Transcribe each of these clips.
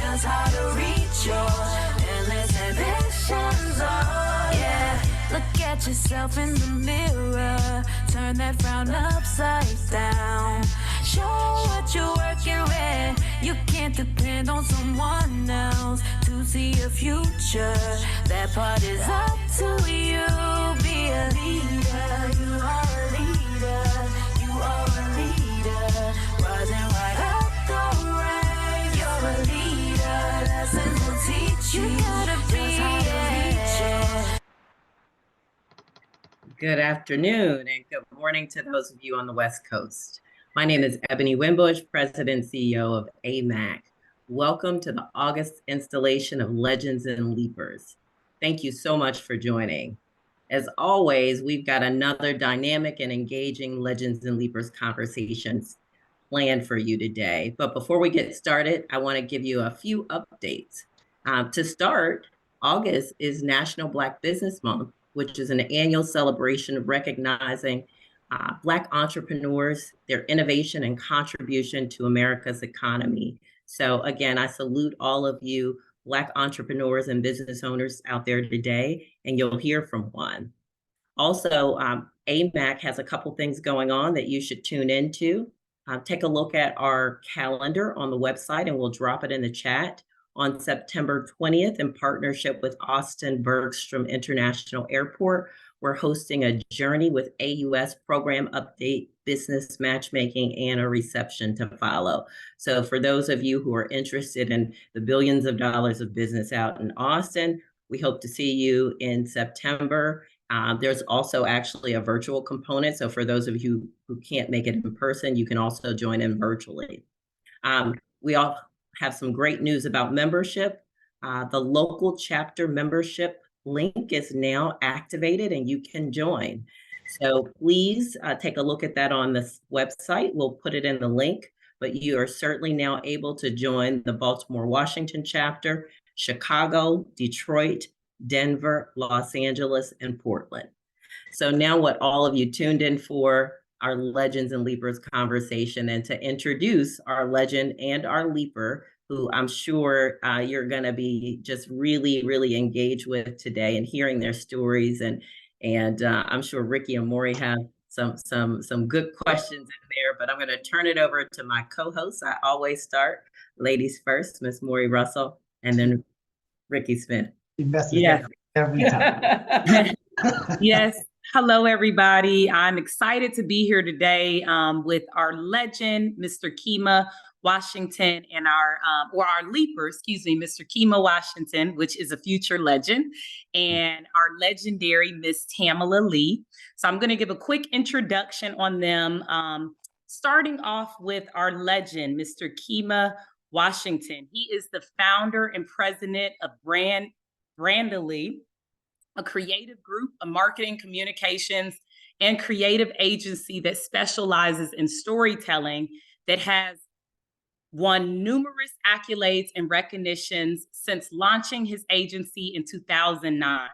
just how to reach your endless ambitions. Oh yeah, look at yourself in the mirror, turn that frown upside down. Show what you're working with. You can't depend on someone else to see your future. That part is up to you. Be a leader. You are a leader. You are a leader. Rising right up the ranks. You're a leader. Lessons will teach you. You gotta be a. Good afternoon and good morning to those of you on the West Coast. My name is Ebony Wimbush, President and CEO of AMAC. Welcome to the August installation of Legends and Leapers. Thank you so much for joining. As always, we've got another dynamic and engaging Legends and Leapers conversations planned for you today. But before we get started, I want to give you a few updates. To start, August is National Black Business Month, which is an annual celebration recognizing Black entrepreneurs, their innovation and contribution to America's economy. So again, I salute all of you Black entrepreneurs and business owners out there today, and you'll hear from one. Also, AMAC has a couple things going on that you should tune into. Take a look at our calendar on the website, and we'll drop it in the chat. On September 20th, in partnership with Austin Bergstrom International Airport, we're hosting a journey with AUS program update, business matchmaking, and a reception to follow. So for those of you who are interested in the billions of dollars of business out in Austin, we hope to see you in September. There's also actually a virtual component. So for those of you who can't make it in person, you can also join in virtually. We all have some great news about membership. The local chapter membership link is now activated and you can join. So please take a look at that on this website. We'll put it in the link, but you are certainly now able to join the Baltimore, Washington chapter, Chicago, Detroit, Denver, Los Angeles, and Portland. So now what all of you tuned in for our Legends and Leapers conversation, and to introduce our legend and our leaper, who I'm sure you're going to be just really, really engaged with today and hearing their stories. And I'm sure Ricky and Maury have some good questions in there, but I'm going to turn it over to my co-host. I always start ladies first, Miss Maury Russell, and then Ricky Smith. Yes. Every time. Yes. Hello, everybody. I'm excited to be here today with our legend, Mr. Kemah Washington, and our leaper, Mr. Kemah Washington, which is a future legend, and our legendary Miss Tamela Lee. So I'm going to give a quick introduction on them, starting off with our legend, Mr. Kemah Washington. He is the founder and president of BRANDilly, a creative group, a marketing, communications, and creative agency that specializes in storytelling, that has won numerous accolades and recognitions since launching his agency in 2009.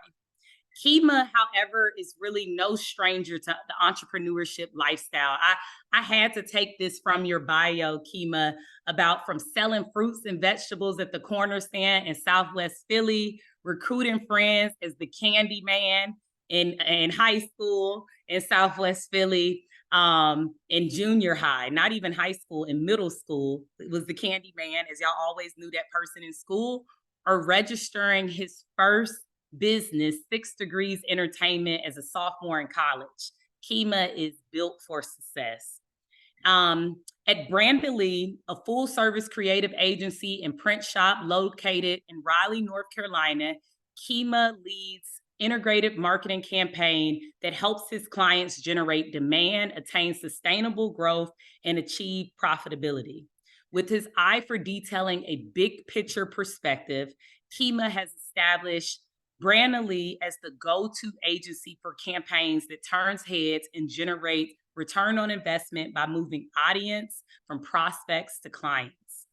Kemah, however, is really no stranger to the entrepreneurship lifestyle. I had to take this from your bio, Kemah, about from selling fruits and vegetables at the corner stand in Southwest Philly, recruiting friends as the candy man in high school in Southwest Philly, in junior high, not even high school, in middle school, it was the candy man, as y'all always knew that person in school, or registering his first business, 6 Degrees Entertainment, as a sophomore in college. Kemah is built for success. At BRANDilly, a full-service creative agency and print shop located in Raleigh, North Carolina, Kemah leads integrated marketing campaign that helps his clients generate demand, attain sustainable growth, and achieve profitability. With his eye for detailing a big picture perspective, Kemah has established BRANDilly as the go-to agency for campaigns that turns heads and generates return on investment by moving audience from prospects to clients.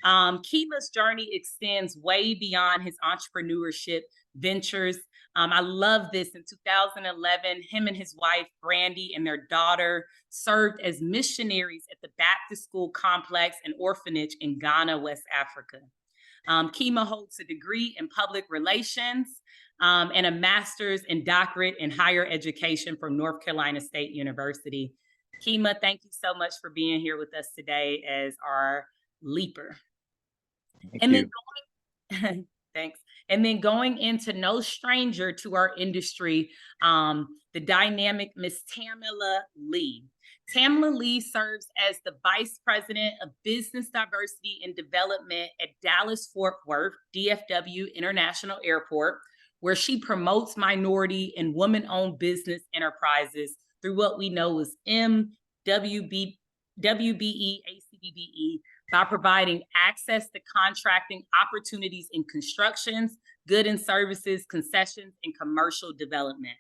Kemah's journey extends way beyond his entrepreneurship ventures. I love this. In 2011, him and his wife, Brandy, and their daughter served as missionaries at the Baptist School Complex and Orphanage in Ghana, West Africa. Kemah holds a degree in public relations and a master's and doctorate in higher education from North Carolina State University. Kemah, thank you so much for being here with us today as our leaper. Thanks. And then going into no stranger to our industry, the dynamic Miss Tamela Lee. Tamela Lee serves as the Vice President of Business Diversity and Development at Dallas-Fort Worth, DFW International Airport, where she promotes minority and woman-owned business enterprises through what we know as WBE, ACBBE, by providing access to contracting opportunities in constructions, goods and services, concessions, and commercial development.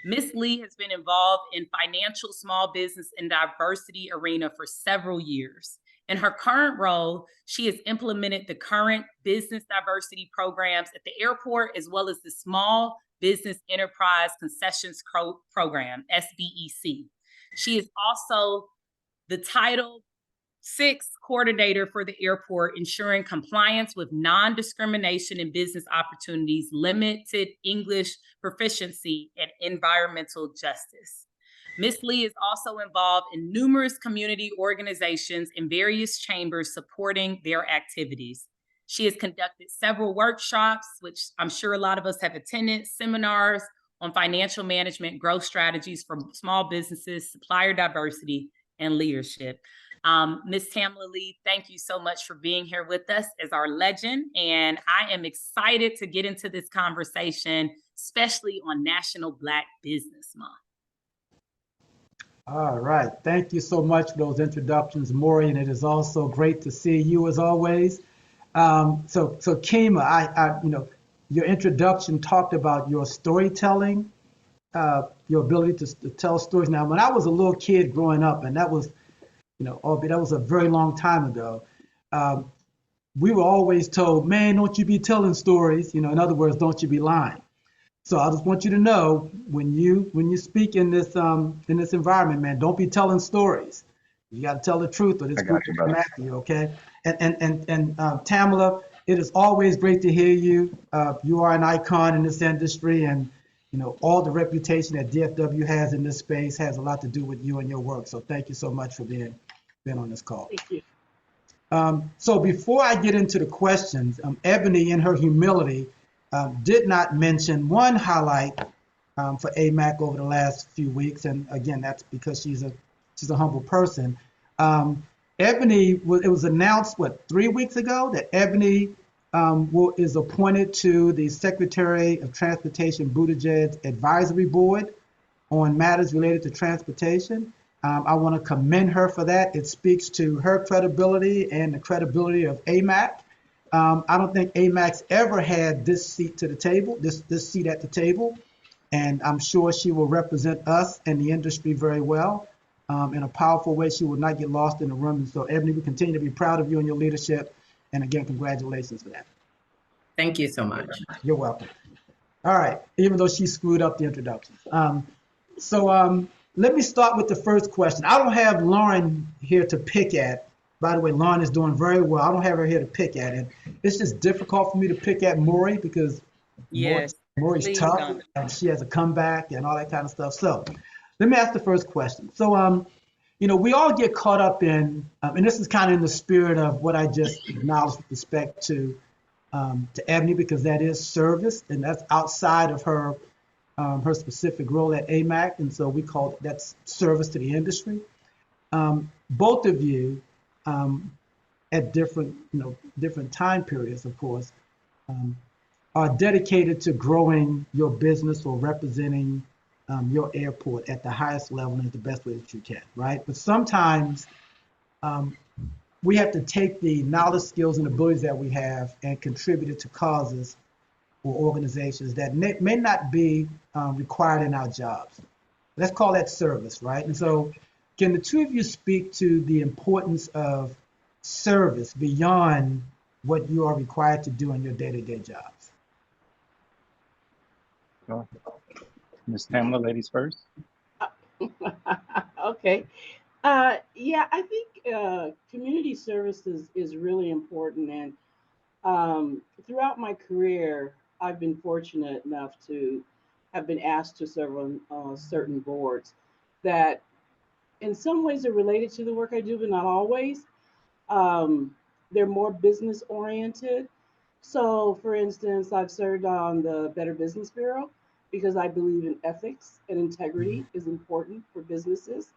Ms. Lee has been involved in financial, small business, and diversity arena for several years. In her current role, she has implemented the current business diversity programs at the airport, as well as the Small Business Enterprise Concessions Program, SBEC. She is also the Title VI coordinator for the airport, ensuring compliance with non-discrimination in business opportunities, limited English proficiency, and environmental justice. Ms. Lee is also involved in numerous community organizations and various chambers supporting their activities. She has conducted several workshops, which I'm sure a lot of us have attended, seminars on financial management, growth strategies for small businesses, supplier diversity, and leadership. Ms. Tamela Lee, thank you so much for being here with us as our legend. And I am excited to get into this conversation, especially on National Black Business Month. All right. Thank you so much for those introductions, Maury, and it is also great to see you as always. So Kemah, I your introduction talked about your storytelling, your ability to tell stories. Now, when I was a little kid growing up, and that was, albeit that was a very long time ago, we were always told, man, don't you be telling stories. In other words, don't you be lying. So I just want you to know, when you speak in this environment, man, don't be telling stories. You got to tell the truth, or this group will come after you, okay? And Tamela, it is always great to hear you. You are an icon in this industry, and all the reputation that DFW has in this space has a lot to do with you and your work. So thank you so much for being on this call. Thank you. So before I get into the questions, Ebony, in her humility, did not mention one highlight for AMAC over the last few weeks, and again, that's because she's a humble person. Ebony, it was announced 3 weeks ago that Ebony is appointed to the Secretary of Transportation Buttigieg's advisory board on matters related to transportation. I want to commend her for that. It speaks to her credibility and the credibility of AMAC. I don't think AMAC's ever had this seat to the table, this seat at the table, and I'm sure she will represent us and the industry very well in a powerful way. She will not get lost in the room. And so, Ebony, we continue to be proud of you and your leadership. And again, congratulations for that. Thank you so much. You're welcome. All right, even though she screwed up the introduction. Let me start with the first question. I don't have Lauryn here to pick at. By the way, Lauryn is doing very well. I don't have her here to pick at. And it's just difficult for me to pick at Maury because Maury's tough and she has a comeback and all that kind of stuff. So let me ask the first question. So, we all get caught up in, and this is kind of in the spirit of what I just acknowledged with respect to Ebony, because that is service and that's outside of her specific role at AMAC. And so we call that's service to the industry. Both of you, at different time periods, of course, are dedicated to growing your business or representing your airport at the highest level and the best way that you can, right? But sometimes we have to take the knowledge, skills, and abilities that we have and contribute it to causes or organizations that may not be required in our jobs. Let's call that service, right? And so can the two of you speak to the importance of service beyond what you are required to do in your day-to-day jobs? Sure. Ms. Tamela, ladies first. Okay. Yeah, I think community service is really important. And Throughout my career, I've been fortunate enough to have been asked to serve on certain boards that, in some ways, are related to the work I do, but not always. Um, they're more business oriented. So, for instance, I've served on the Better Business Bureau because I believe in ethics and integrity is important for businesses.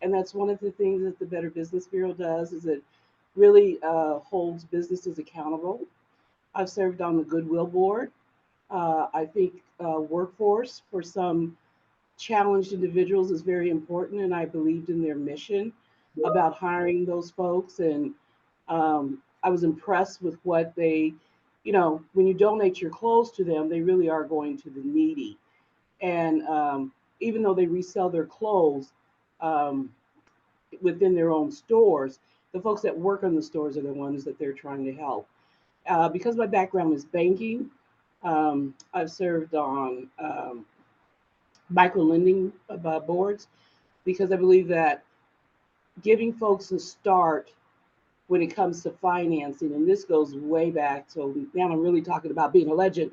And that's one of the things that the Better Business Bureau does is it really holds businesses accountable. I've served on the Goodwill Board. I think workforce for some challenged individuals is very important, and I believed in their mission about hiring those folks. And I was impressed with what they, when you donate your clothes to them, they really are going to the needy. And even though they resell their clothes um, within their own stores, the folks that work on the stores are the ones that they're trying to help. Because my background is banking, I've served on micro lending boards because I believe that giving folks a start when it comes to financing, and this goes way back, so now I'm really talking about being a legend,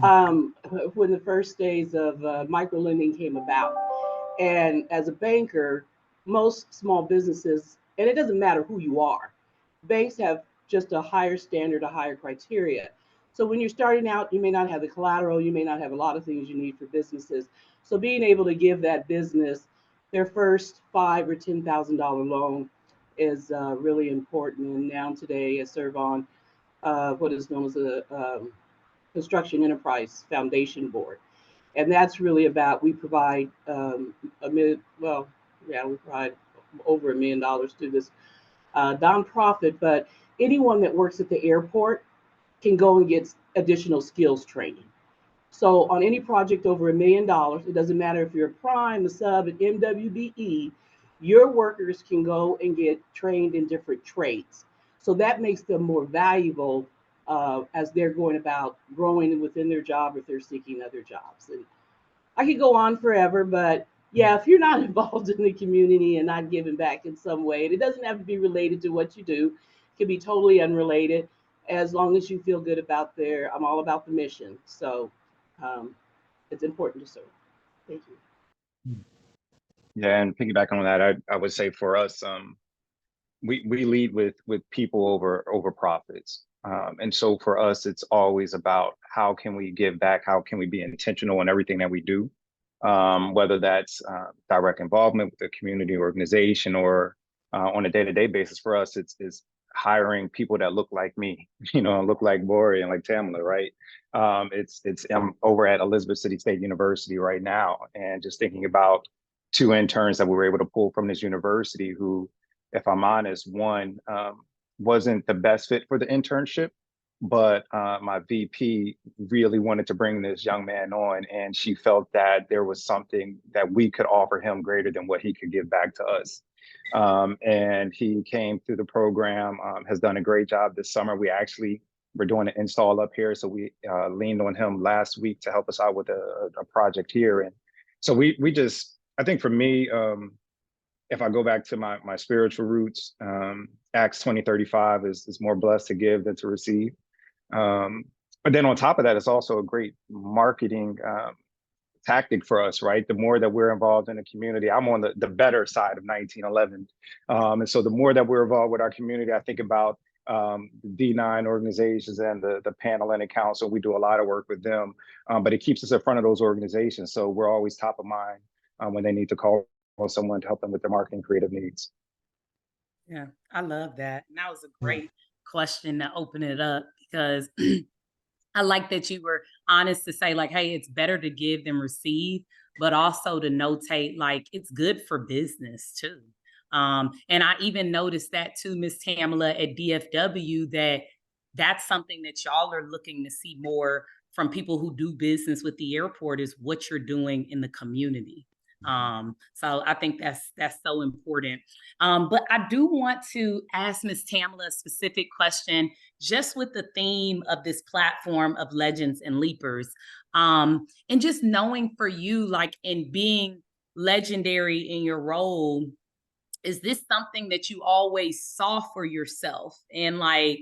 when the first days of micro lending came about. And as a banker, most small businesses, and it doesn't matter who you are, banks have just a higher standard, a higher criteria. So when you're starting out, you may not have the collateral, you may not have a lot of things you need for businesses. So being able to give that business their first $5,000 or $10,000 loan is really important. And now today I serve on what is known as the Construction Enterprise Foundation Board. And that's really about, we provide we provide over $1 million to this nonprofit, but anyone that works at the airport can go and get additional skills training. So on any project over $1 million, it doesn't matter if you're a prime, a sub, an MWBE, your workers can go and get trained in different trades. So that makes them more valuable as they're going about growing within their job or if they're seeking other jobs. And I could go on forever, but yeah, if you're not involved in the community and not giving back in some way, and it doesn't have to be related to what you do, it can be totally unrelated. As long as you feel good about I'm all about the mission. So it's important to serve. Thank you. Yeah, and piggybacking on that, I would say for us, we lead with people over profits. And so for us, it's always about how can we give back? How can we be intentional in everything that we do? Whether that's direct involvement with the community organization or on a day-to-day basis for us, it's hiring people that look like me, look like Lori and like Tamela, right? I'm over at Elizabeth City State University right now, and just thinking about 2 interns that we were able to pull from this university who, if I'm honest, one wasn't the best fit for the internship, but my VP really wanted to bring this young man on, and she felt that there was something that we could offer him greater than what he could give back to us. And he came through the program, has done a great job this summer. We're doing an install up here, so we leaned on him last week to help us out with a project here. And so we just, I think for me, if I go back to my spiritual roots, Acts 20:35 is more blessed to give than to receive. But then on top of that, it's also a great marketing tactic for us, right? The more that we're involved in the community, I'm on the better side of 1911. And so the more that we're involved with our community, I think about the D9 organizations and the Pan-Atlantic Council. We do a lot of work with them, but it keeps us in front of those organizations. So we're always top of mind when they need to call on someone to help them with their marketing creative needs. Yeah, I love that. And that was a great question to open it up because I like that you were honest to say, like, hey, it's better to give than receive, but also to notate, like, it's good for business too. And I even noticed that too, Miss Tamela at DFW, that's something that y'all are looking to see more from people who do business with the airport is what you're doing in the community. So I think that's so important. But I do want to ask Miss Tamela a specific question, just with the theme of this platform of Legends and Leapers. And just knowing for you, like in being legendary in your role, is this something that you always saw for yourself? And like,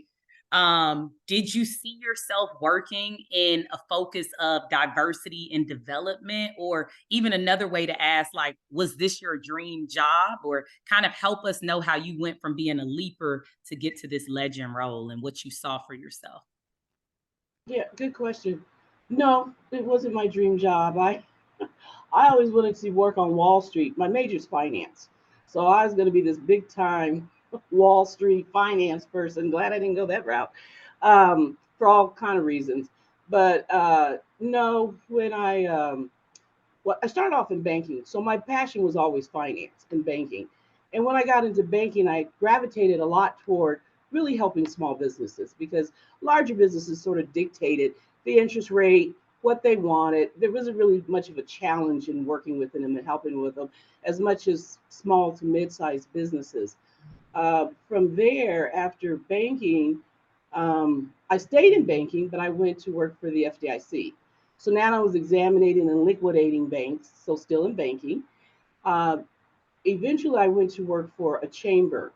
Did you see yourself working in a focus of diversity and development? Or even another way to ask, like, was this your dream job? Or kind of help us know how you went from being a leaper to get to this legend role and what you saw for yourself. Yeah, good question. No, it wasn't my dream job. I always wanted to work on Wall Street. My major is finance. So I was going to be this big time Wall Street finance person. Glad I didn't go that route, for all kind of reasons. But no, I started off in banking. So my passion was always finance and banking. And when I got into banking, I gravitated a lot toward really helping small businesses because larger businesses sort of dictated the interest rate, what they wanted. There wasn't really much of a challenge in working with them and helping with them as much as small to mid-sized businesses. From there, after banking, I stayed in banking, but I went to work for the FDIC. So now I was examining and liquidating banks, so still in banking. Uh, Eventually, I went to work for a chamber,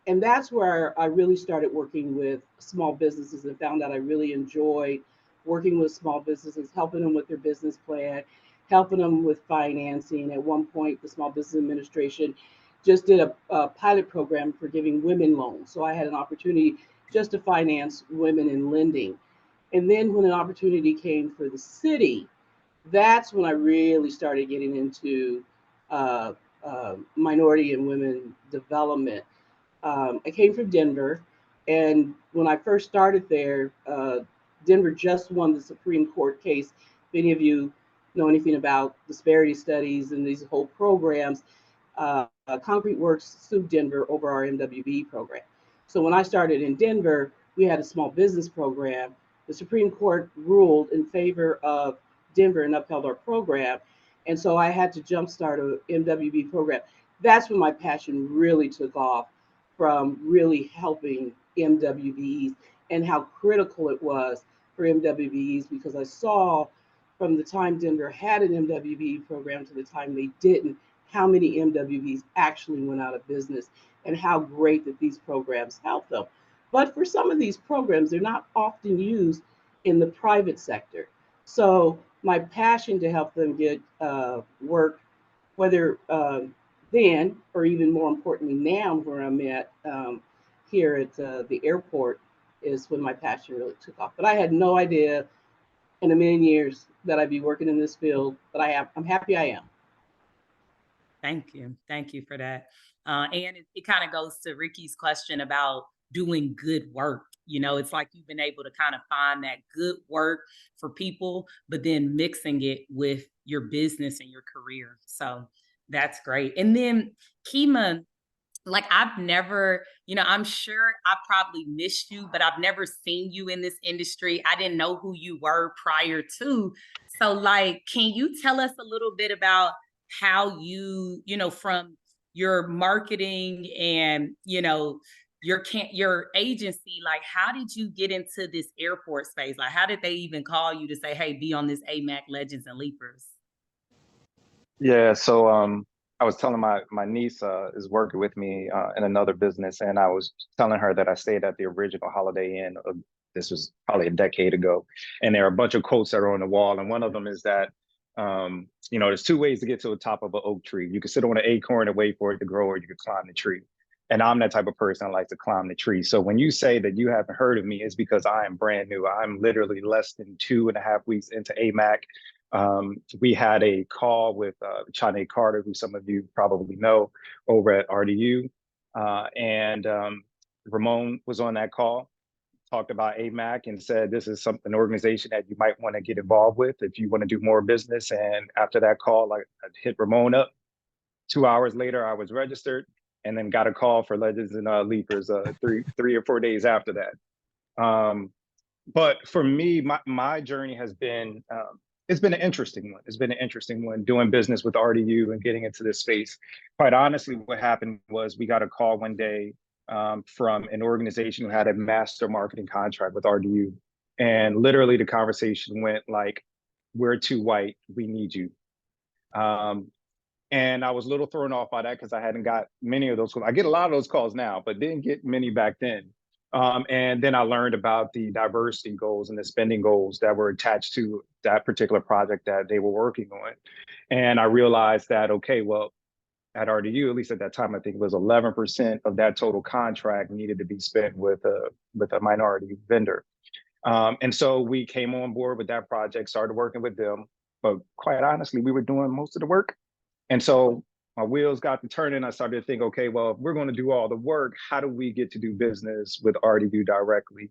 and that's where I really started working with small businesses and found out I really enjoyed working with small businesses, helping them with their business plan, helping them with financing. At one point, the Small Business Administration just did a pilot program for giving women loans. So I had an opportunity just to finance women in lending. And then when an opportunity came for the city, that's when I really started getting into uh, minority and women development. I came from Denver, and when I first started there, Denver just won the Supreme Court case. If any of you know anything about disparity studies and these whole programs, Concrete Works sued Denver over our MWB program. So when I started in Denver, we had a small business program. The Supreme Court ruled in favor of Denver and upheld our program. And so I had to jumpstart a MWB program. That's when my passion really took off, from really helping MWBs and how critical it was for MWBs, because I saw from the time Denver had an MWB program to the time they didn't, how many MWBs actually went out of business and how great that these programs help them. But for some of these programs, they're not often used in the private sector. So my passion to help them get work, whether then or even more importantly now, where I'm at here at the airport, is when my passion really took off. But I had no idea in a million years that I'd be working in this field, but I'm happy I am. Thank you. Thank you for that. And it kind of goes to Ricky's question about doing good work. You know, it's like you've been able to kind of find that good work for people, but then mixing it with your business and your career. So that's great. And then Kemah, like I've never, I'm sure I probably missed you, but I've never seen you in this industry. I didn't know who you were prior to. So like, can you tell us a little bit about how you, from your marketing and, your agency, like how did you get into this airport space? Like how did they even call you to say, hey, be on this AMAC Legends and Leapers? Yeah, so I was telling my niece is working with me in another business, and I was telling her that I stayed at the original Holiday Inn. This was probably a decade ago, and there are a bunch of quotes that are on the wall, and one of them is that there's two ways to get to the top of an oak tree. You can sit on an acorn and wait for it to grow, or you can climb the tree. And I'm that type of person that likes to climb the tree. So when you say that you haven't heard of me, it's because I am brand new. I'm literally less than 2.5 weeks into AMAC. We had a call with Chane Carter, who some of you probably know, over at RDU. And Ramon was on that call, talked about AMAC and said, this is an organization that you might want to get involved with if you want to do more business. And after that call, I hit Ramon up. 2 hours later, I was registered and then got a call for Legends and Leapers 3 or 4 days after that. But for me, my journey has been, it's been an interesting one. It's been an interesting one doing business with RDU and getting into this space. Quite honestly, what happened was we got a call one day from an organization who had a master marketing contract with RDU. And literally the conversation went like, we're too white, we need you. And I was a little thrown off by that because I hadn't got many of those calls. I get a lot of those calls now, but didn't get many back then. And then I learned about the diversity goals and the spending goals that were attached to that particular project that they were working on. And I realized that, okay, well, at RDU, at least at that time, I think it was 11% of that total contract needed to be spent with a minority vendor. And so we came on board with that project, started working with them. But quite honestly, we were doing most of the work. And so my wheels got to turning. I started to think, okay, well, if we're going to do all the work, how do we get to do business with RDU directly?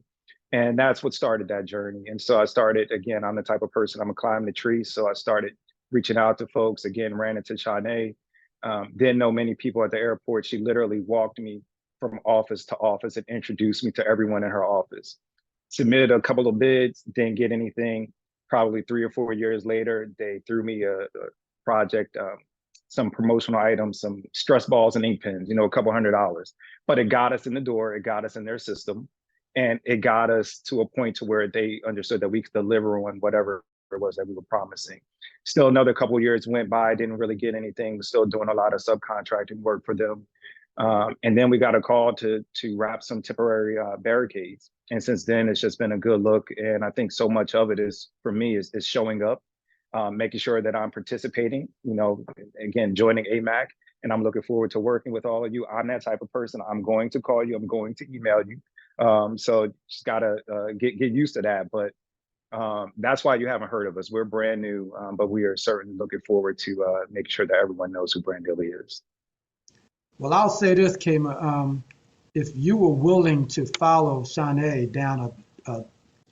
And that's what started that journey. And so I started, again, I'm the type of person, I'm a climb the tree. So I started reaching out to folks, again, ran into Shanae. Didn't know many people at the airport. She literally walked me from office to office and introduced me to everyone in her office. Submitted a couple of bids, didn't get anything. Probably 3 or 4 years later, they threw me a project, some promotional items, some stress balls and ink pens, a couple $100. But it got us in the door, it got us in their system, and it got us to a point to where they understood that we could deliver on whatever it was that we were promising. Still another couple of years went by, didn't really get anything, still doing a lot of subcontracting work for them. And then we got a call to wrap some temporary barricades. And since then, it's just been a good look. And I think so much of it is, for me, is showing up, making sure that I'm participating, again, joining AMAC. And I'm looking forward to working with all of you. I'm that type of person. I'm going to call you. I'm going to email you. So just got to get used to that. But that's why you haven't heard of us. We're brand new, but we are certainly looking forward to making sure that everyone knows who BRANDilly is. Well, I'll say this, Kemah. If you were willing to follow Shanae down a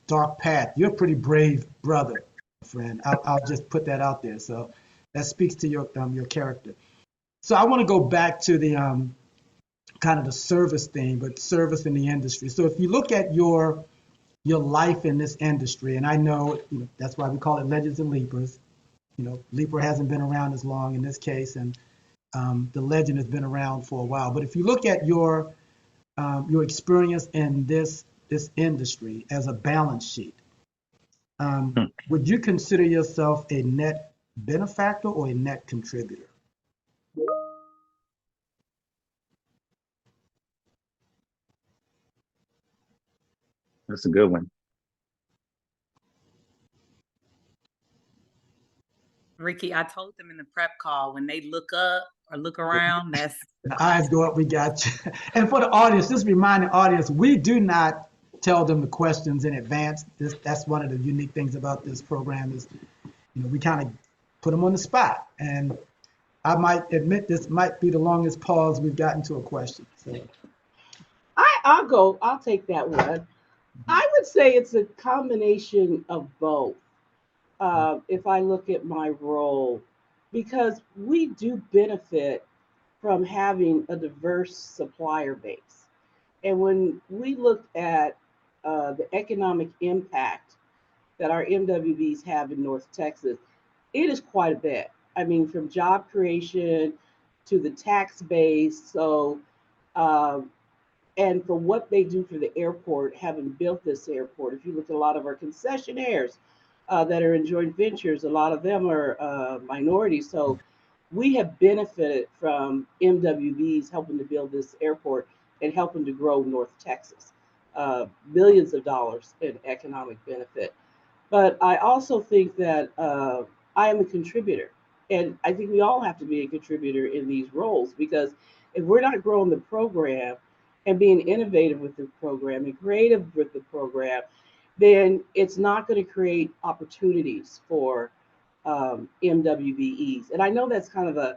dark path, you're a pretty brave brother, friend. I'll just put that out there. So that speaks to your character. So I want to go back to the kind of the service thing, but service in the industry. So if you look at your life in this industry, and I know, that's why we call it Legends and Leapers. Leaper hasn't been around as long in this case, and the legend has been around for a while. But if you look at your experience in this industry as a balance sheet, would you consider yourself a net benefactor or a net contributor? That's a good one. Ricky, I told them in the prep call, when they look up or look around, that's the eyes go up, we got you. And for the audience, just remind the audience, we do not tell them the questions in advance. That's one of the unique things about this program is, we kind of put them on the spot. And I might admit this might be the longest pause we've gotten to a question. So I'll take that one. I would say it's a combination of both. If I look at my role, because we do benefit from having a diverse supplier base. And when we look at the economic impact that our MWBs have in North Texas, it is quite a bit. I mean, from job creation to the tax base. So, and for what they do for the airport, having built this airport, if you look at a lot of our concessionaires that are in joint ventures, a lot of them are minorities. So we have benefited from MWBs helping to build this airport and helping to grow North Texas. Millions of dollars in economic benefit. But I also think that I am a contributor. And I think we all have to be a contributor in these roles, because if we're not growing the program and being innovative with the program and creative with the program, then it's not going to create opportunities for MWBEs. And I know that's kind of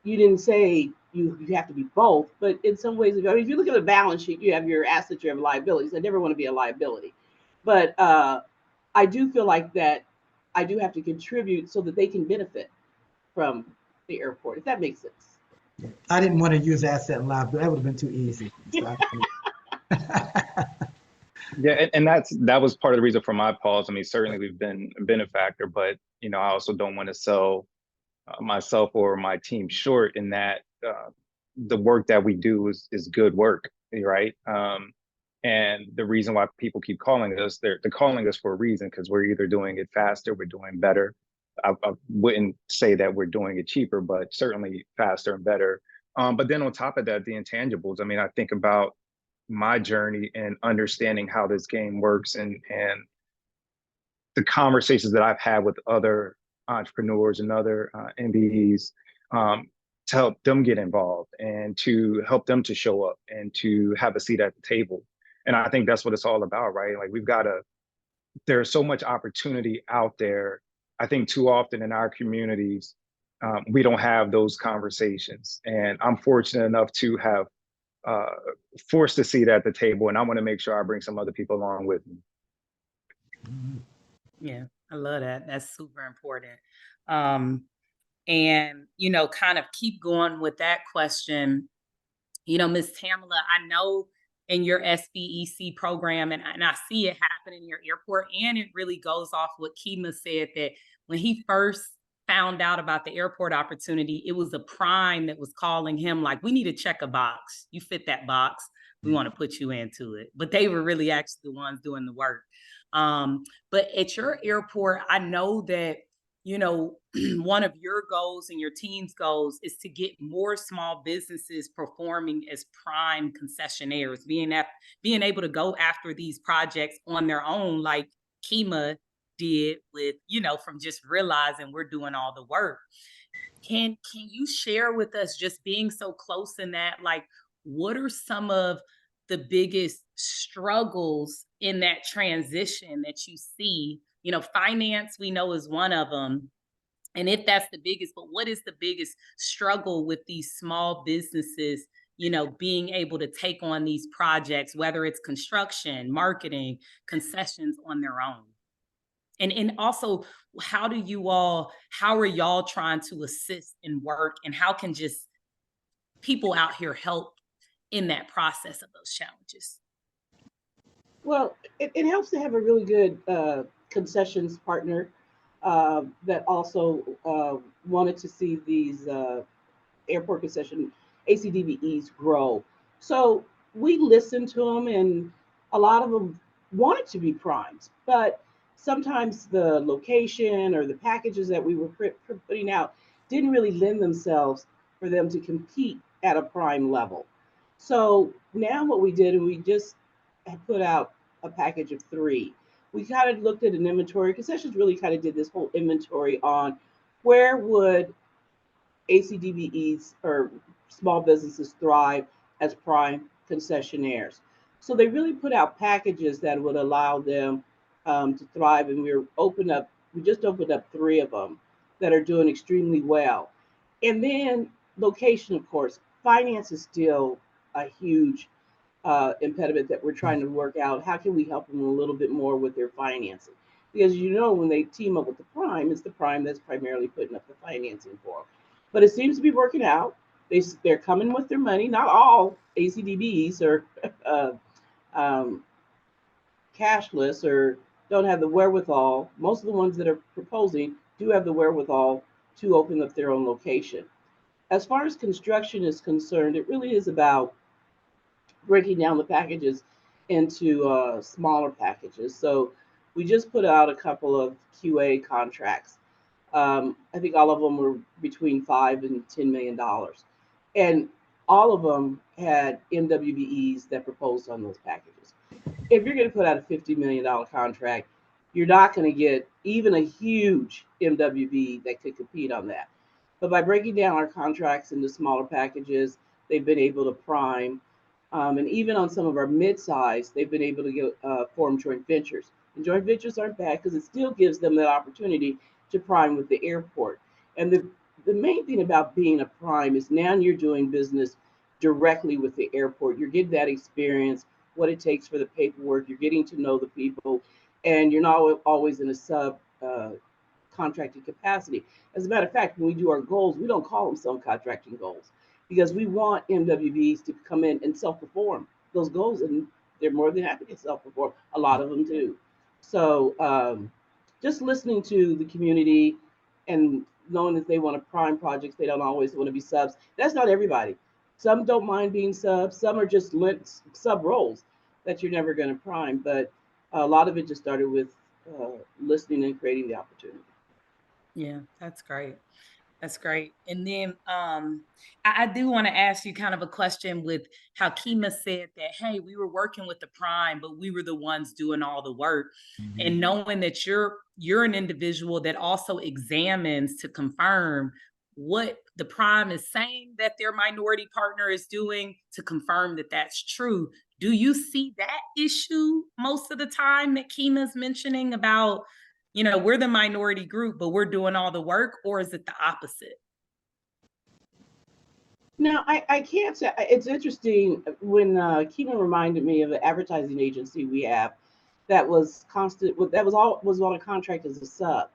you didn't say you have to be both, but in some ways, if you look at the balance sheet, you have your assets, you have liabilities. I never want to be a liability. But I do feel like that I do have to contribute so that they can benefit from the airport, if that makes sense. I didn't want to use asset and liability. That would have been too easy. Yeah, and that was part of the reason for my pause. I mean, certainly we've been a benefactor, but I also don't want to sell myself or my team short in that the work that we do is good work, right? And the reason why people keep calling us, they're calling us for a reason, because we're either doing it faster, we're doing better. I wouldn't say that we're doing it cheaper, but certainly faster and better. But then on top of that, the intangibles. I mean, I think about my journey and understanding how this game works, and the conversations that I've had with other entrepreneurs and other MBEs, to help them get involved and to help them to show up and to have a seat at the table. And I think that's what it's all about, right? Like there's so much opportunity out there. I think too often in our communities, we don't have those conversations. And I'm fortunate enough to have forced a seat at the table, and I want to make sure I bring some other people along with me. Yeah, I love that. That's super important. And, kind of keep going with that question. Ms. Tamela, I know in your SBEC program, and I see it happen in your airport, and it really goes off what Kemah said, that when he first found out about the airport opportunity, it was a prime that was calling him like, we need to check a box. You fit that box. We want to put you into it. But they were really actually the ones doing the work. But at your airport, I know that, one of your goals and your team's goals is to get more small businesses performing as prime concessionaires, being able to go after these projects on their own, like Kemah did with, from just realizing we're doing all the work. Can you share with us, just being so close in that, like, what are some of the biggest struggles in that transition that you see? Finance, we know, is one of them. And if that's the biggest, but what is the biggest struggle with these small businesses, being able to take on these projects, whether it's construction, marketing, concessions on their own? And also, how are y'all trying to assist and work, and how can just people out here help in that process of those challenges? Well, it helps to have a really good concessions partner that also wanted to see these airport concession ACDBEs grow. So we listened to them, and a lot of them wanted to be primes, but sometimes the location or the packages that we were putting out didn't really lend themselves for them to compete at a prime level. So now what we did, and we just put out a package of 3. We kind of looked at an inventory. Concessions really kind of did this whole inventory on where would ACDBEs or small businesses thrive as prime concessionaires. So they really put out packages that would allow them to thrive. And we just opened up 3 of them that are doing extremely well. And then location, of course. Finance is still a huge impediment that we're trying to work out. How can we help them a little bit more with their financing? Because when they team up with the prime, it's the prime that's primarily putting up the financing for them. But it seems to be working out. They're coming with their money. Not all ACDBs are cashless or don't have the wherewithal. Most of the ones that are proposing do have the wherewithal to open up their own location. As far as construction is concerned, it really is about breaking down the packages into smaller packages. So we just put out a couple of QA contracts. I think all of them were between $5 and $10 million. And all of them had MWBEs that proposed on those packages. If you're going to put out a $50 million contract, you're not going to get even a huge MWB that could compete on that. But by breaking down our contracts into smaller packages, they've been able to prime. And even on some of our mid-size, they've been able to form joint ventures. And joint ventures aren't bad because it still gives them that opportunity to prime with the airport. And the main thing about being a prime is now you're doing business directly with the airport. You're getting that experience, what it takes for the paperwork. You're getting to know the people, and you're not always in a sub contracting capacity. As a matter of fact, when we do our goals, we don't call them subcontracting goals because we want MWBs to come in and self-perform those goals, and they're more than happy to self-perform. A lot of them do. So just listening to the community and knowing that they want to prime projects, they don't always want to be subs. That's not everybody. Some don't mind being subs. Some are just sub roles that you're never going to prime. But a lot of it just started with listening and creating the opportunity. Yeah, that's great. That's great. And then I do want to ask you kind of a question with how Kemah said that, hey, we were working with the prime, but we were the ones doing all the work. Mm-hmm. And knowing that you're an individual that also examines to confirm what the prime is saying that their minority partner is doing, to confirm that that's true. Do you see that issue most of the time that Kemah's mentioning about, we're the minority group, but we're doing all the work, or is it the opposite? Now, I can't say. It's interesting when Kemah reminded me of the advertising agency we have that was constant. That was on a contract as a sub,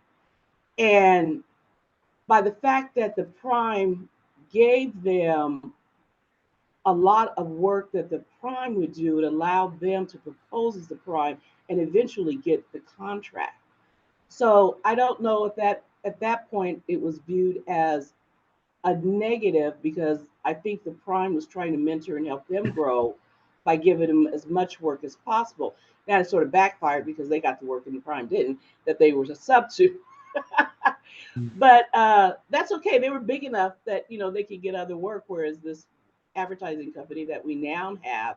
and by the fact that the prime gave them a lot of work that the prime would do, it allowed them to propose as the prime and eventually get the contract. So I don't know if that at that point it was viewed as a negative, because I think the prime was trying to mentor and help them grow by giving them as much work as possible. That sort of backfired because they got the work and the prime didn't, that they were a sub to. But that's okay. They were big enough that they could get other work, whereas this advertising company that we now have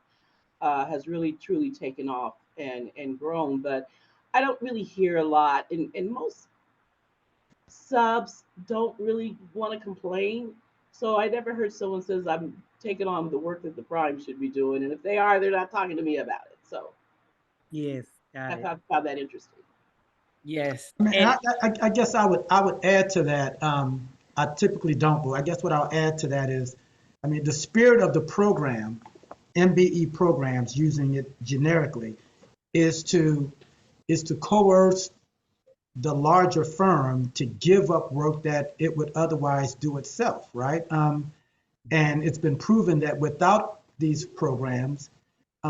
has really truly taken off and grown. But I don't really hear a lot, and most subs don't really want to complain. So I never heard someone says I'm taking on the work that the prime should be doing, and if they are, they're not talking to me about it. So Yes, got it. I found that interesting. Yes. I mean, I guess I would add to that. I typically don't, but I guess what I'll add to that is, I mean, the spirit of the program, MBE programs, using it generically, is to coerce the larger firm to give up work that it would otherwise do itself, right? And it's been proven that without these programs,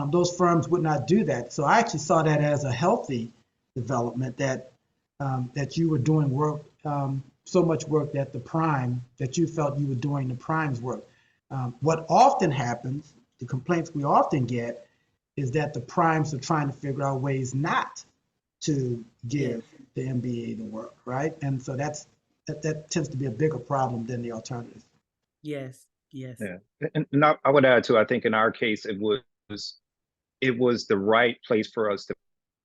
those firms would not do that. So I actually saw that as a healthy development, that that you were doing work, so much work that you felt you were doing the prime's work. What often happens, the complaints we often get, is that the primes are trying to figure out ways not to give the MBA the work, right? And so that tends to be a bigger problem than the alternative. Yes. Yes. Yeah, and I would add too, I think in our case, it was the right place for us to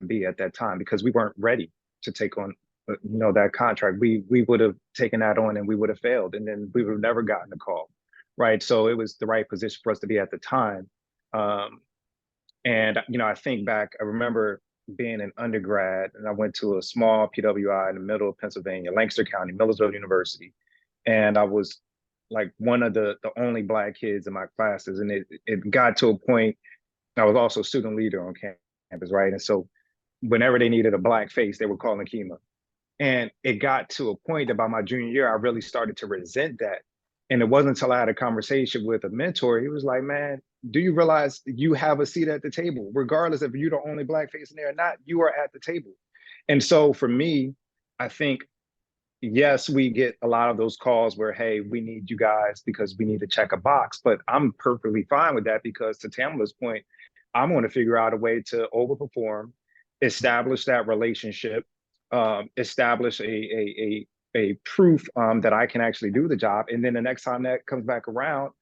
be at that time, because we weren't ready to take on that contract. We would have taken that on and we would have failed, and then we would have never gotten the call, right? So it was the right position for us to be at the time. And I think back, I remember being an undergrad, and I went to a small PWI in the middle of Pennsylvania, Lancaster County, Millersville University, and I was like one of the only Black kids in my classes, and it got to a point. I was also student leader on campus, right? And so whenever they needed a Black face, they were calling Kemah. And it got to a point that by my junior year, I really started to resent that. And it wasn't until I had a conversation with a mentor, he was like, man, do you realize you have a seat at the table? Regardless if you're the only Black face in there or not, you are at the table. And so for me, I think, yes, we get a lot of those calls where, hey, we need you guys because we need to check a box. But I'm perfectly fine with that, because to Tamela's point, I'm going to figure out a way to overperform, establish that relationship, establish a proof that I can actually do the job. And then the next time that comes back around,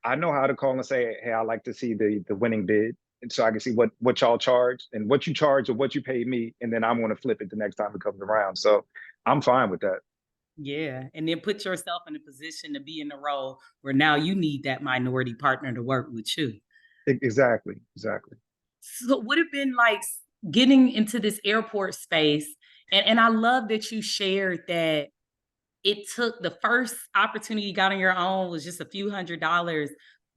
I know how to call and say, hey, I'd like to see the winning bid. And so I can see what y'all charge and what you charge or what you pay me. And then I'm going to flip it the next time it comes around. So I'm fine with that. Yeah. And then put yourself in a position to be in the role where now you need that minority partner to work with you. Exactly. So what have been like getting into this airport space? And I love that you shared that it took the first opportunity you got on your own was just a few $100s,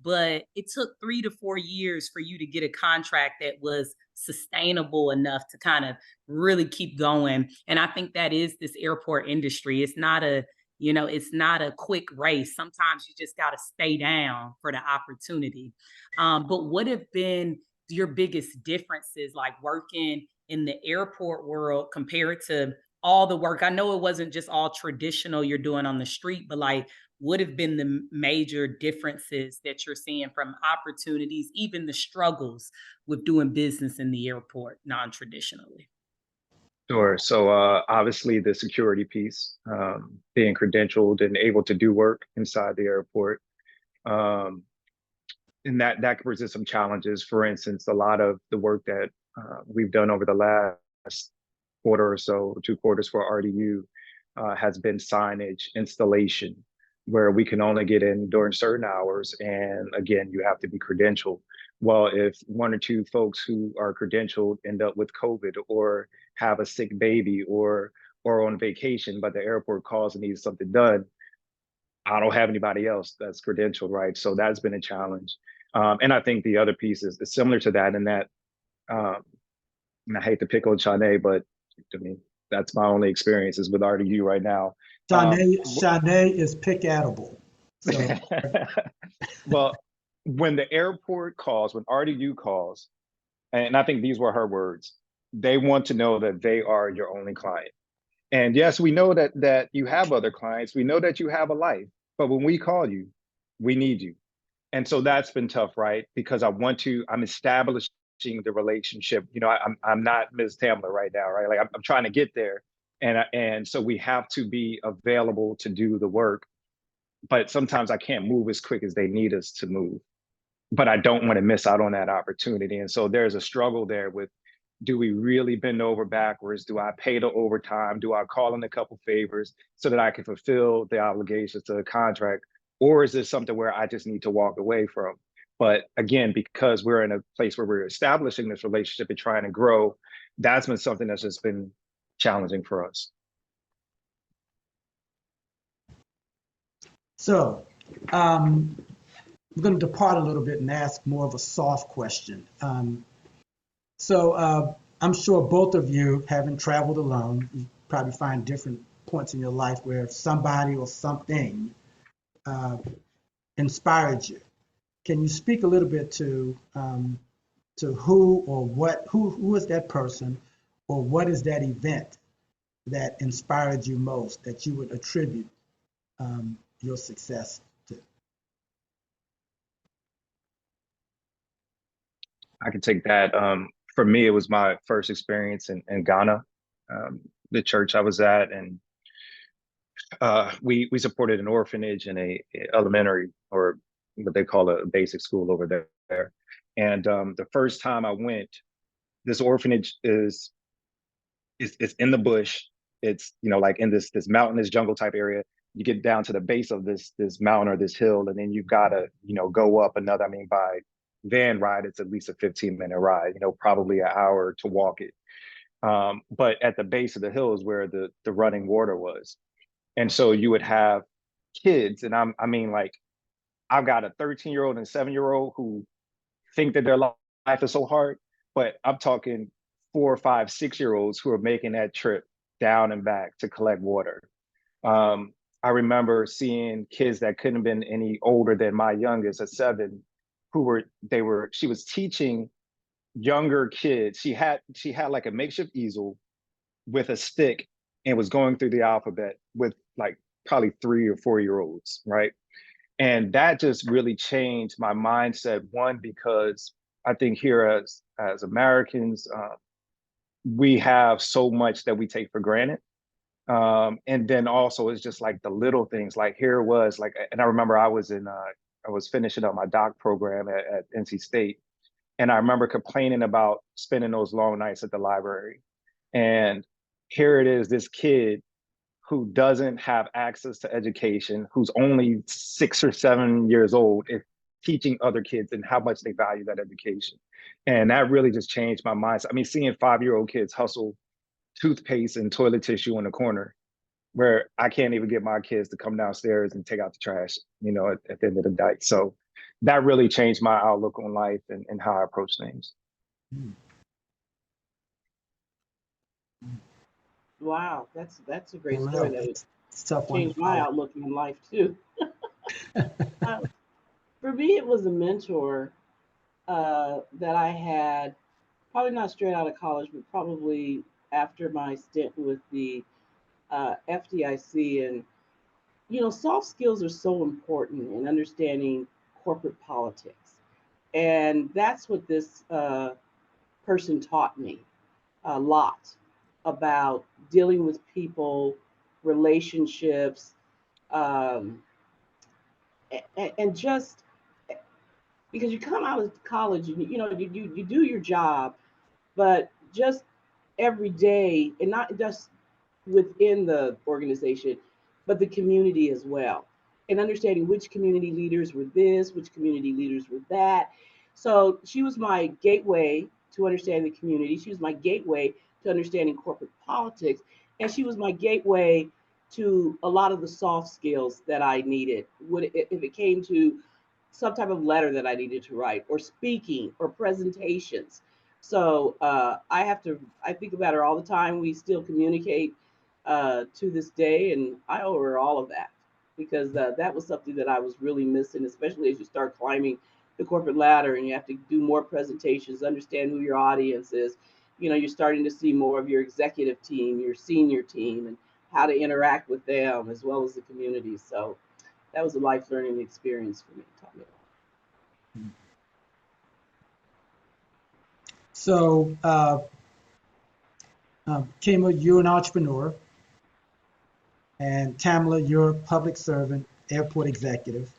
but it took 3 to 4 years for you to get a contract that was sustainable enough to kind of really keep going. And I think that is this airport industry. It's not it's not a quick race. Sometimes you just got to stay down for the opportunity. But what have been your biggest differences, like working in the airport world compared to all the work? I know it wasn't just all traditional you're doing on the street, but like, what have been the major differences that you're seeing from opportunities, even the struggles with doing business in the airport non-traditionally? Sure. So obviously the security piece, being credentialed and able to do work inside the airport. Um, and that presents some challenges. For instance, a lot of the work that we've done over the last quarter or so, 2 quarters for RDU, has been signage installation, where we can only get in during certain hours. And again, you have to be credentialed. Well, if one or two folks who are credentialed end up with COVID or have a sick baby or on vacation, but the airport calls and needs something done, I don't have anybody else that's credentialed, right? So that's been a challenge. And I think the other piece is similar to that in that, um, and I hate to pick on Chane, but I mean, that's my only experiences with RDU right now. Shanae is pick-atable. So Well, when the airport calls, when RDU calls, and I think these were her words, they want to know that they are your only client. And yes, we know that you have other clients. We know that you have a life, but when we call you, we need you. And so that's been tough, right? Because I'm establishing the relationship. You know, I'm not Ms. Tamela right now, right? Like I'm trying to get there, and so we have to be available to do the work. But sometimes I can't move as quick as they need us to move. But I don't want to miss out on that opportunity. And so there's a struggle there with, do we really bend over backwards? Do I pay the overtime? Do I call in a couple favors so that I can fulfill the obligations to the contract? Or is this something where I just need to walk away from? But again, because we're in a place where we're establishing this relationship and trying to grow, that's been something that's just been challenging for us. So, I'm going to depart a little bit and ask more of a soft question. I'm sure both of you, having traveled alone, you probably find different points in your life where somebody or something inspired you. Can you speak a little bit to who or what, who is that person, or what is that event that inspired you most that you would attribute your success to? I can take that. For me, it was my first experience in Ghana, the church I was at, and we supported an orphanage and a elementary, or what they call a basic school over there. And the first time I went, this orphanage is in the bush. It's, you know, like in this mountainous jungle type area. You get down to the base of this mountain or this hill, and then you've got to, you know, go up another. I mean, by van ride, it's at least a 15-minute ride. You know, probably an hour to walk it. But at the base of the hill is where the running water was. And so you would have kids, and I mean, like, I've got a 13-year-old and 7-year-old who think that their life is so hard, but I'm talking 4, 5, 6-year-olds who are making that trip down and back to collect water. I remember seeing kids that couldn't have been any older than my youngest at 7, she was teaching younger kids. She had like a makeshift easel with a stick and was going through the alphabet with like probably 3 or 4-year-olds, right? And that just really changed my mindset. One, because I think here as Americans, we have so much that we take for granted. And then also it's just like the little things. Like here it was like, and I remember I was finishing up my doc program at NC State, and I remember complaining about spending those long nights at the library. And here it is, this kid who doesn't have access to education, who's only 6 or 7 years old, is teaching other kids and how much they value that education. And that really just changed my mindset. I mean, seeing 5-year-old kids hustle toothpaste and toilet tissue in the corner, where I can't even get my kids to come downstairs and take out the trash, you know, at the end of the day. So that really changed my outlook on life and how I approach things. Wow, that's a great story. That would change My my outlook on life too. For me, it was a mentor that I had, probably not straight out of college, but probably after my stint with the FDIC. And you know, soft skills are so important in understanding corporate politics, and that's what this person taught me a lot. about dealing with people, relationships, um, and just because you come out of college and you do your job, but just every day, and not just within the organization, but the community as well. And understanding which community leaders were this, which community leaders were that. So she was my gateway to understand the community. She was my gateway to understanding corporate politics. And she was my gateway to a lot of the soft skills that I needed. If it came to some type of letter that I needed to write, or speaking, or presentations. So I think about her all the time. We still communicate to this day, and I owe her all of that because that was something that I was really missing, especially as you start climbing the corporate ladder and you have to do more presentations, understand who your audience is. You're starting to see more of your executive team, your senior team, and how to interact with them as well as the community. So that was a life learning experience for me, Tamela. So, Kemah, you're an entrepreneur, and Tamela, you're a public servant, airport executive.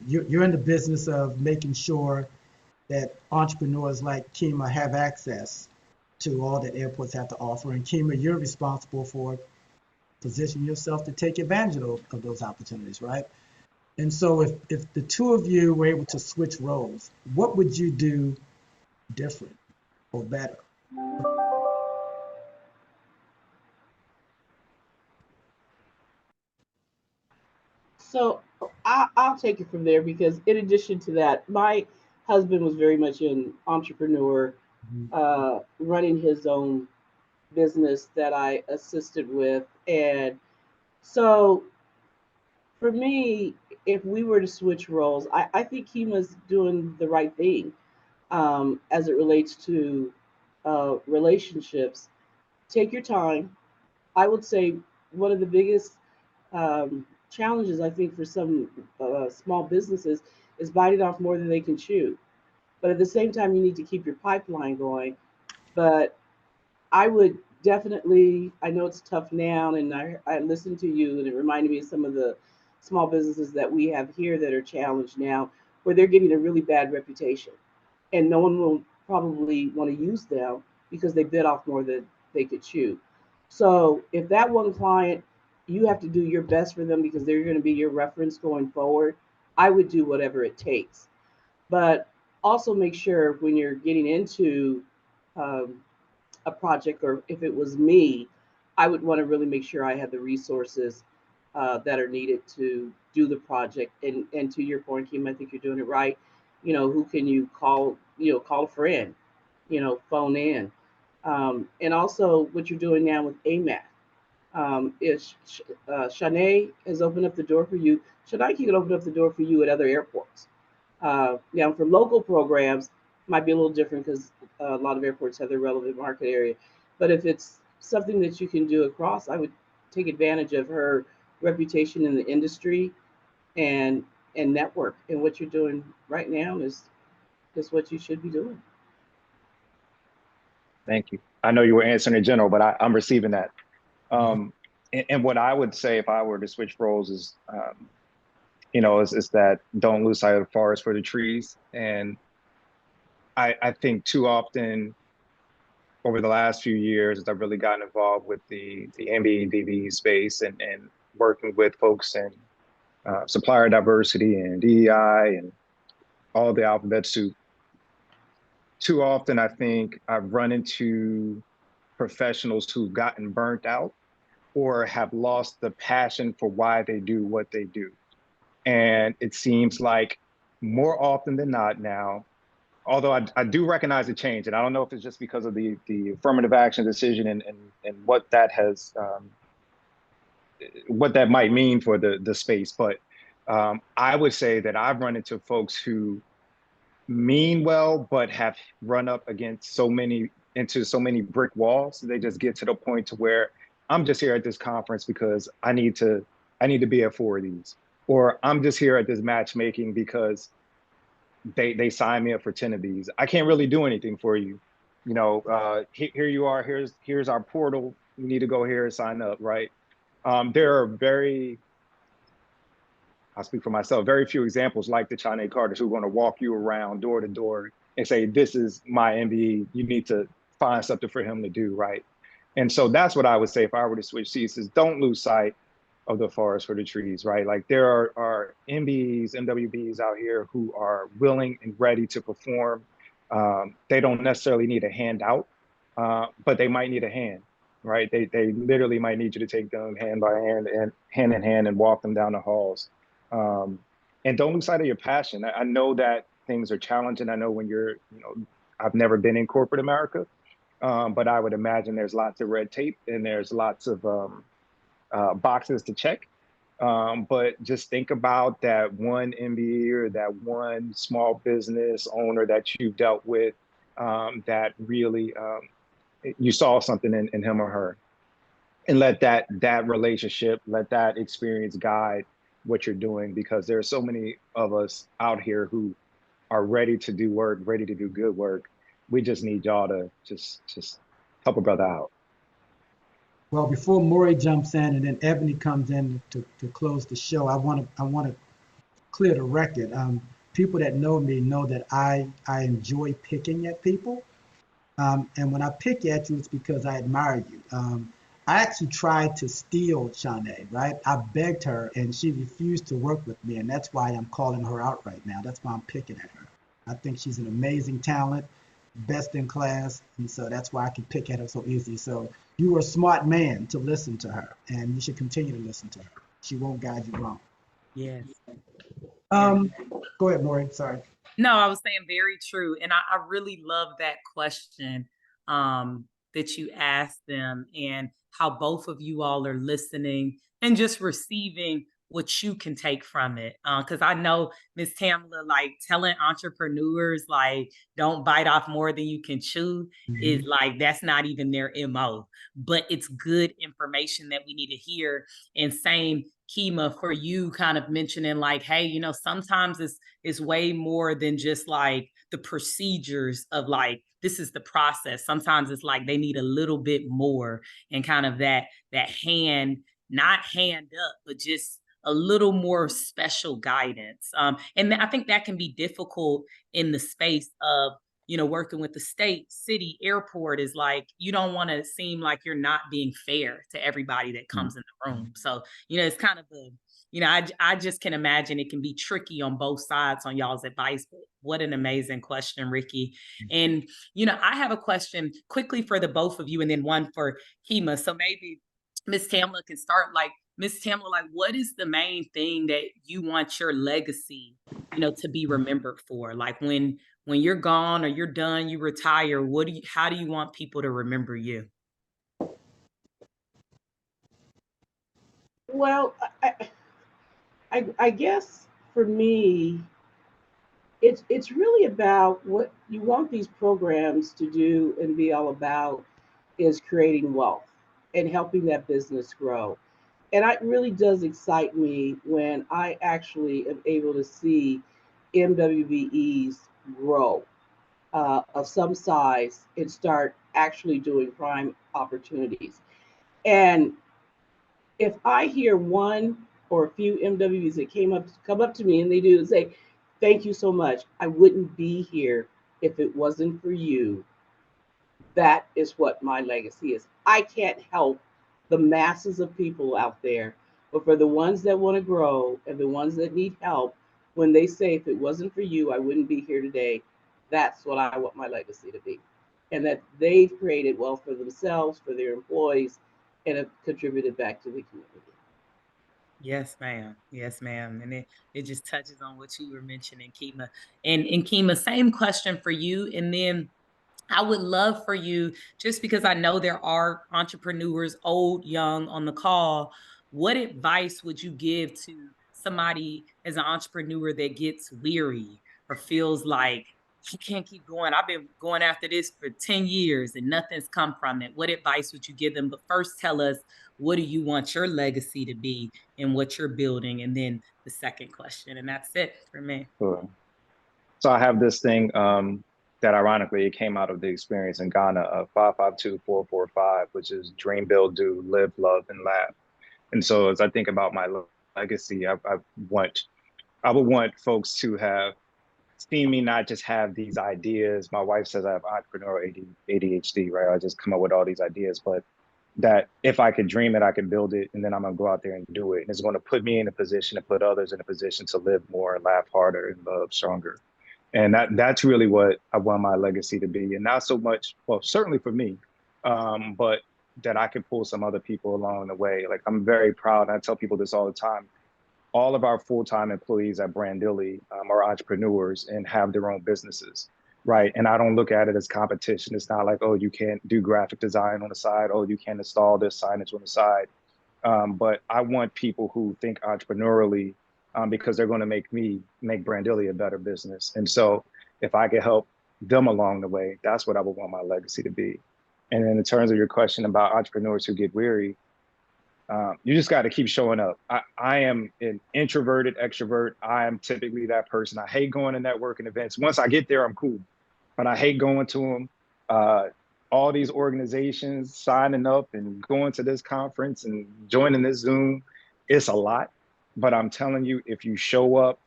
You're in the business of making sure that entrepreneurs like Kemah have access to all that airports have to offer. And Kemah, you're responsible for positioning yourself to take advantage of those opportunities, right? And so if the two of you were able to switch roles, what would you do different or better? So I'll take it from there because, in addition to that, my husband was very much an entrepreneur, running his own business that I assisted with. And so for me, if we were to switch roles, I think he was doing the right thing as it relates to relationships. Take your time. I would say one of the biggest challenges I think for some small businesses is biting off more than they can chew. But at the same time, you need to keep your pipeline going. But I would definitely, I know it's tough now, and I listened to you, and it reminded me of some of the small businesses that we have here that are challenged now, where they're getting a really bad reputation. And no one will probably want to use them because they bit off more than they could chew. So if that one client, you have to do your best for them because they're going to be your reference going forward, I would do whatever it takes. But also make sure when you're getting into um, a project, or if it was me, I would want to really make sure I had the resources that are needed to do the project. And to your point, Kim, I think you're doing it right. Who can you call? Call a friend. Phone in. And also what you're doing now with AMAC. Is Shanae has opened up the door for you. Shanae can open up the door for you at other airports. Now, for local programs, might be a little different because a lot of airports have their relevant market area. But if it's something that you can do across, I would take advantage of her reputation in the industry and network. And what you're doing right now is what you should be doing. Thank you. I know you were answering in general, but I'm receiving that. And what I would say if I were to switch roles is, is that don't lose sight of the forest for the trees. And I think too often over the last few years, I've really gotten involved with the MBA DB space and working with folks in supplier diversity and DEI and all the alphabet soup. Too often, I think I've run into professionals who've gotten burnt out or have lost the passion for why they do what they do. And it seems like more often than not now, although I do recognize the change, and I don't know if it's just because of the affirmative action decision and what that has, what that might mean for the space. But I would say that I've run into folks who mean well, but have run up against so many brick walls. They just get to the point to where I'm just here at this conference because I need to be at 4 of these, or I'm just here at this matchmaking because they signed me up for 10 of these. I can't really do anything for you. Here you are, here's our portal. You need to go here and sign up, right? There are I'll speak for myself, very few examples like the Chane Carters who are going to walk you around door to door and say, this is my MBE. You need to find something for him to do, right? And so that's what I would say if I were to switch seats is don't lose sight of the forest for the trees, right? Like there are MBEs, MWBs out here who are willing and ready to perform. They don't necessarily need a handout, but they might need a hand, right? They literally might need you to take them hand by hand and hand in hand and walk them down the halls. And don't lose sight of your passion. I know that things are challenging. I know when I've never been in corporate America, but I would imagine there's lots of red tape and there's lots of boxes to check. But just think about that one MBA or that one small business owner that you've dealt with that really you saw something in him or her, and let that relationship, let that experience guide what you're doing, because there are so many of us out here who are ready to do work, ready to do good work. We just need y'all to just help a brother out. Well, before Maury jumps in and then Ebony comes in to close the show, I want to clear the record. People that know me know that I enjoy picking at people, and when I pick at you, it's because I admire you. I actually tried to steal Chane, right? I begged her and she refused to work with me, and that's why I'm calling her out right now. That's why I'm picking at her. I think she's an amazing talent, best in class, and so that's why I can pick at her so easily. So you were a smart man to listen to her, and you should continue to listen to her. She won't guide you wrong. Yes. Go ahead, Maury. Sorry. No, I was saying very true. And I really love that question that you asked them, and how both of you all are listening and just receiving what you can take from it. Because I know Miss Tamela, like telling entrepreneurs, like, don't bite off more than you can chew, is like, that's not even their MO. But it's good information that we need to hear. And same, Kemah, for you kind of mentioning like, hey, sometimes it's way more than just like the procedures of like, this is the process. Sometimes it's like they need a little bit more, and kind of that hand, not hand up, but just a little more special guidance. And I think that can be difficult in the space of, working with the state, city, airport, is like, you don't want to seem like you're not being fair to everybody that comes in the room. So, it's kind of I just can imagine it can be tricky on both sides on y'all's advice. But what an amazing question, Ricky. And, I have a question quickly for the both of you, and then one for Kemah. So maybe Miss Tamela can start. Like, Miss Tamela, like, what is the main thing that you want your legacy, to be remembered for? Like when you're gone or you're done, you retire, how do you want people to remember you? Well, I guess for me, it's really about what you want these programs to do and be all about is creating wealth and helping that business grow. And it really does excite me when I actually am able to see MWBEs grow of some size and start actually doing prime opportunities. And if I hear one or a few MWBs that come up to me and they do say, "Thank you so much. I wouldn't be here if it wasn't for you." That is what my legacy is. I can't help the masses of people out there, but for the ones that want to grow and the ones that need help, when they say, "If it wasn't for you, I wouldn't be here today," that's what I want my legacy to be. And that they've created wealth for themselves, for their employees, and have contributed back to the community. Yes, ma'am. Yes, ma'am. And it just touches on what you were mentioning, Kemah. And Kemah, same question for you. And then I would love for you, just because I know there are entrepreneurs, old, young, on the call, what advice would you give to somebody as an entrepreneur that gets weary or feels like, I can't keep going? I've been going after this for 10 years and nothing's come from it. What advice would you give them? But first, tell us, what do you want your legacy to be and what you're building? And then the second question. And that's it for me. Sure. So I have this thing. that ironically, it came out of the experience in Ghana of 552-445, which is dream, build, do, live, love, and laugh. And so as I think about my legacy, I would want folks to have seen me not just have these ideas. My wife says I have entrepreneurial ADHD, right? I just come up with all these ideas, but that if I could dream it, I could build it, and then I'm gonna go out there and do it. And it's gonna put me in a position to put others in a position to live more, laugh harder, and love stronger. And that's really what I want my legacy to be. And not so much, well, certainly for me, but that I can pull some other people along the way. Like I'm very proud, and I tell people this all the time. All of our full-time employees at BRANDilly are entrepreneurs and have their own businesses, right? And I don't look at it as competition. It's not like, oh, you can't do graphic design on the side. Oh, you can't install this signage on the side. But I want people who think entrepreneurially because they're going to make BRANDilly a better business. And so if I could help them along the way, that's what I would want my legacy to be. And then in terms of your question about entrepreneurs who get weary, you just got to keep showing up. I am an introverted extrovert. I am typically that person. I hate going to networking events. Once I get there, I'm cool, but I hate going to them. All these organizations signing up and going to this conference and joining this Zoom, it's a lot. But I'm telling you, if you show up,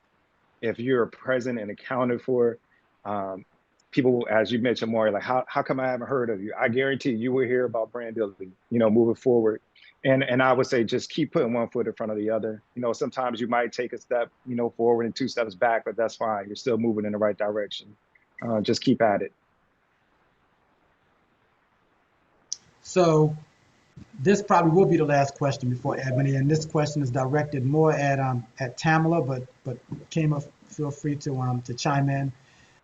if you're present and accounted for, people, as you mentioned, Maury, like, how come I haven't heard of you? I guarantee you will hear about BRANDilly, moving forward. And I would say just keep putting one foot in front of the other. Sometimes you might take a step, forward and 2 steps back, but that's fine. You're still moving in the right direction. Just keep at it. So this probably will be the last question before Ebony, and this question is directed more at Tamela, but Kemah, feel free to chime in.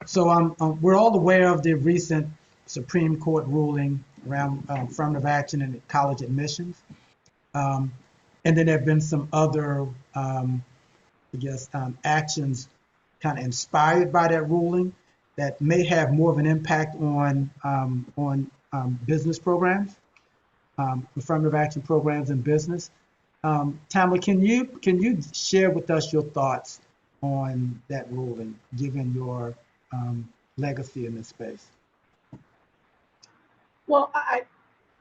So we're all aware of the recent Supreme Court ruling around affirmative action in college admissions. And then there have been some other, actions kind of inspired by that ruling that may have more of an impact on business programs, affirmative action programs in business. Tamela, can you share with us your thoughts on that ruling, given your legacy in this space? Well,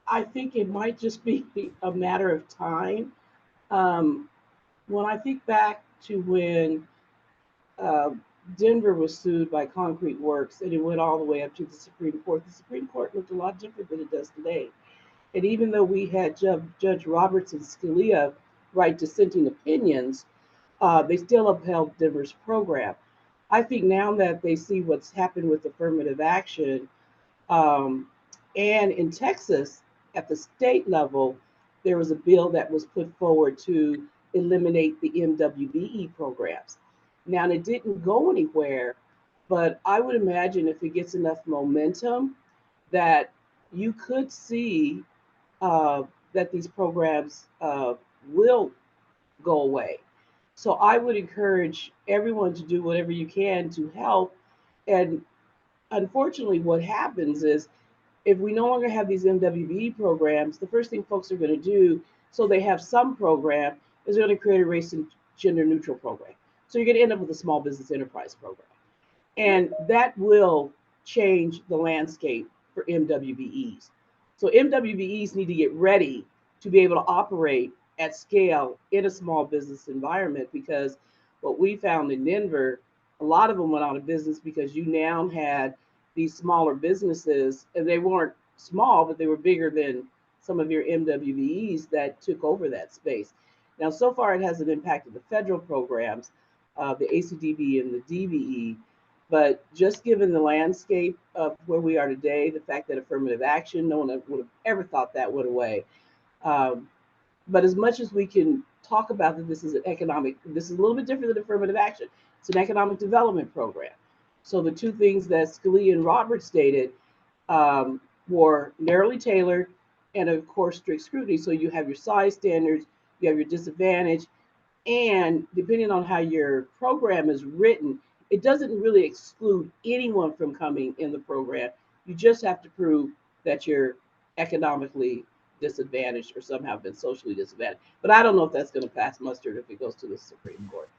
I think it might just be a matter of time. When I think back to when Denver was sued by Concrete Works and it went all the way up to the Supreme Court looked a lot different than it does today. And even though we had Judge Roberts and Scalia write dissenting opinions, they still upheld Denver's program. I think now that they see what's happened with affirmative action, and in Texas, at the state level, there was a bill that was put forward to eliminate the MWBE programs. Now, it didn't go anywhere, but I would imagine if it gets enough momentum that you could see that these programs will go away. So I would encourage everyone to do whatever you can to help. And unfortunately, what happens is if we no longer have these MWBE programs, the first thing folks are going to do, so they have some program, is they're going to create a race and gender neutral program. So you're going to end up with a small business enterprise program. And that will change the landscape for MWBEs. So MWBEs need to get ready to be able to operate at scale in a small business environment, because what we found in Denver, a lot of them went out of business because you now had these smaller businesses, and they weren't small, but they were bigger than some of your MWBEs that took over that space. Now, so far, it hasn't impacted the federal programs, the ACDB and the DBE, but just given the landscape of where we are today, the fact that affirmative action, no one would have ever thought that went away. But as much as we can talk about that this is a little bit different than affirmative action. It's an economic development program. So the two things that Scalia and Roberts stated were narrowly tailored and, of course, strict scrutiny. So you have your size standards, you have your disadvantage, and depending on how your program is written, it doesn't really exclude anyone from coming in the program. You just have to prove that you're economically disadvantaged or somehow been socially disadvantaged. But I don't know if that's going to pass muster if it goes to the Supreme Court.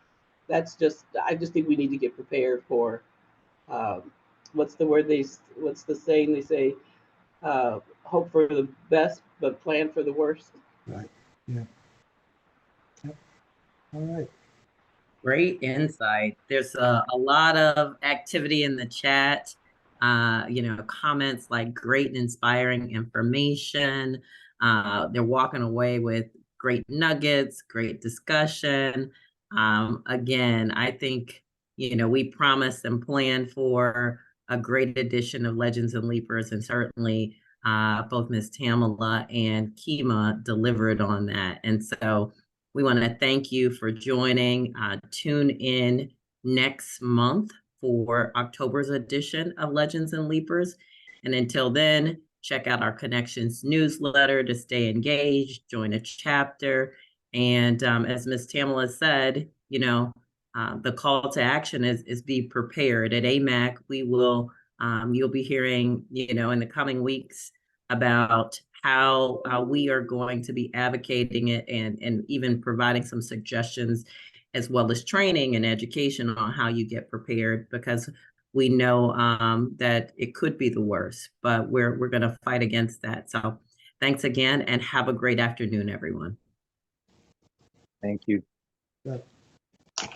I just think we need to get prepared for what's the saying they say, hope for the best, but plan for the worst. Right. Yeah. Yep. All right. Great insight. There's a lot of activity in the chat. Comments like great and inspiring information. They're walking away with great nuggets, great discussion. Again, I think, we promised and planned for a great edition of Legends and Leapers, and certainly both Ms. Tamela and Kemah delivered on that. And so we want to thank you for joining. Tune in next month for October's edition of Legends and Leapers. And until then, check out our Connections newsletter to stay engaged, join a chapter. And as Ms. Tamela said, the call to action is be prepared. At AMAC, you'll be hearing, in the coming weeks about how we are going to be advocating it and even providing some suggestions as well as training and education on how you get prepared, because we know that it could be the worst, but we're going to fight against that. So thanks again and have a great afternoon, everyone. Thank you.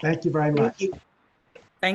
Thank you very much. Thank you.